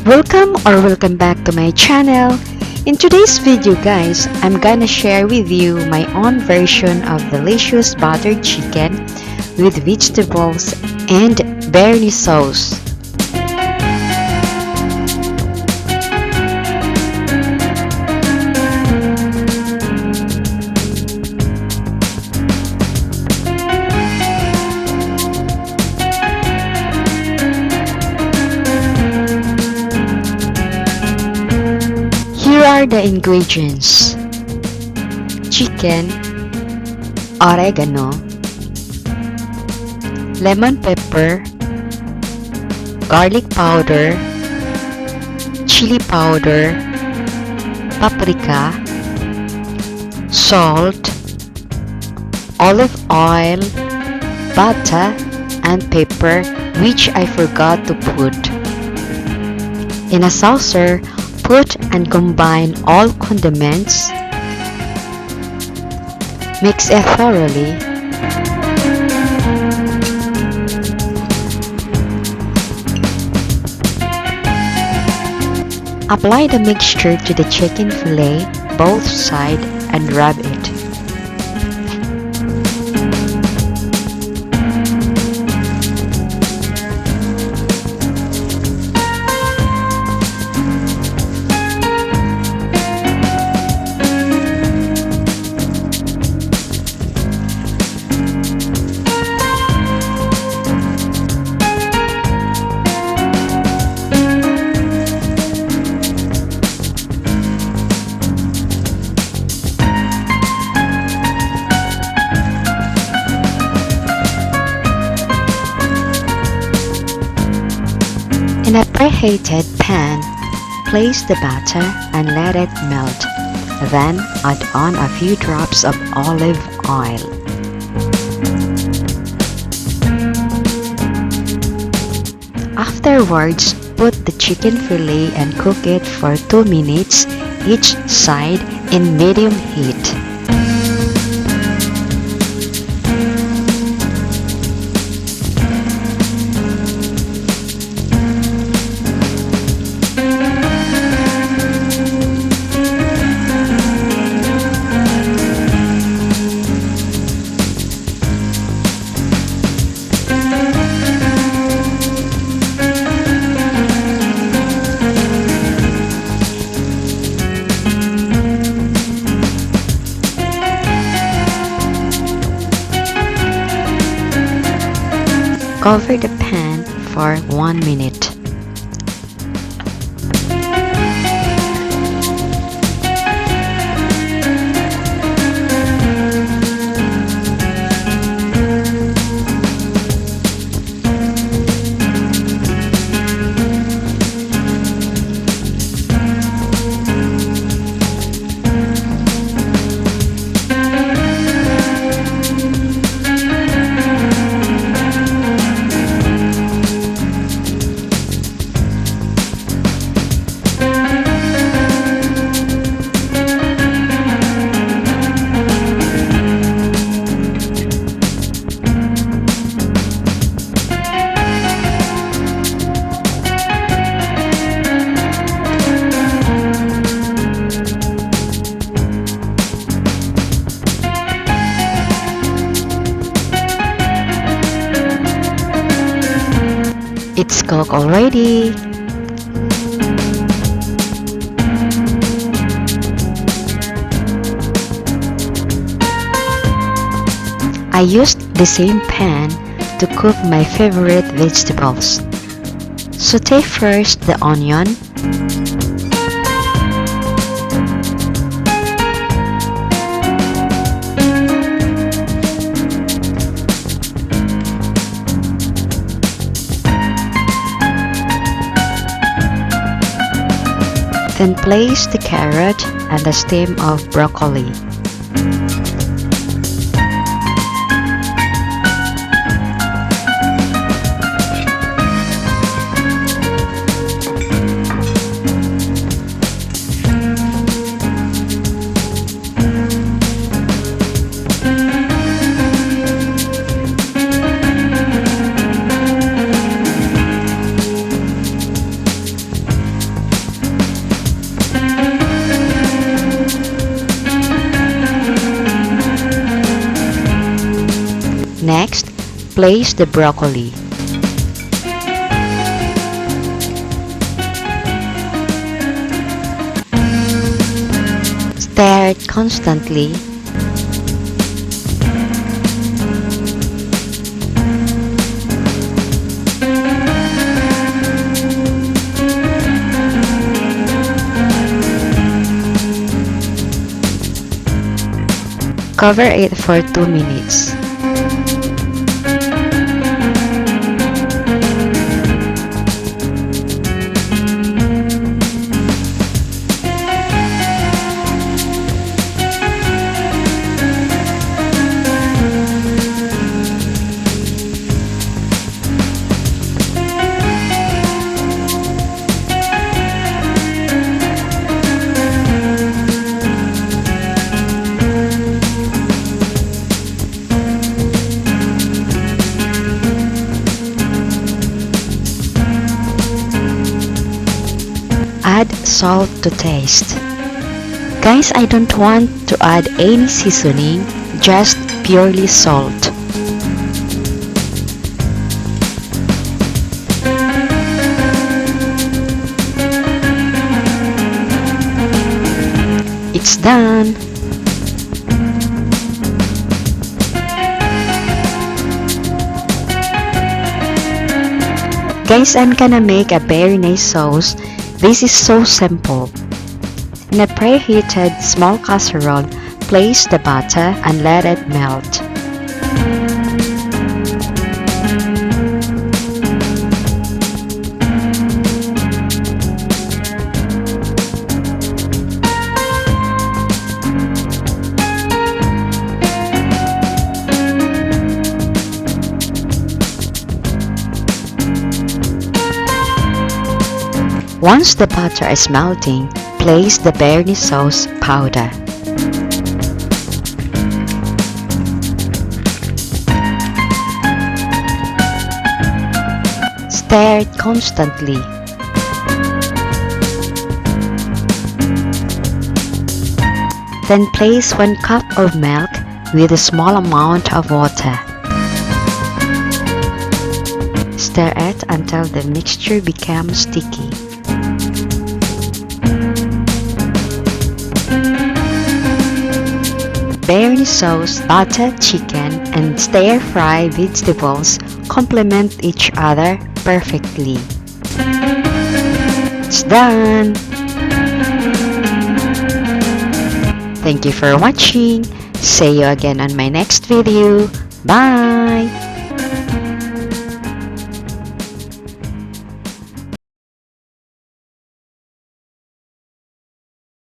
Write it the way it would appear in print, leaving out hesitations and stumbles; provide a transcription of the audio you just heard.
Welcome back to my channel. In today's video guys, I'm gonna share with you my own version of delicious buttered chicken with vegetables and Béarnaise sauce. Here are the ingredients: chicken, oregano, lemon pepper, garlic powder, chili powder, paprika, salt, olive oil, butter, and pepper, which I forgot to put. In a saucer, put and combine all condiments. Mix it thoroughly. Apply the mixture to the chicken fillet, both sides, and rub it. In a preheated pan, place the batter and let it melt. Then add on a few drops of olive oil. Afterwards, put the chicken fillet and cook it for 2 minutes each side in medium heat. Cover the pan for 1 minute. It's cooked already. I used the same pan to cook my favorite vegetables. Saute first the onion, then place the carrot and the stem of broccoli. place the broccoli. Stir it constantly. Cover it for 2 minutes. Add salt to taste. Guys, I don't want to add any seasoning, just purely salt. It's done! Guys, I'm gonna make a Béarnaise sauce. This is so simple. In a preheated small casserole, place the butter and let it melt. Once the butter is melting, place the Béarnaise sauce powder. Stir it constantly. Then place 1 cup of milk with a small amount of water. Stir it until the mixture becomes sticky. Béarnaise sauce, butter, chicken, and stir-fry vegetables complement each other perfectly. It's done! Thank you for watching. See you again on my next video. Bye!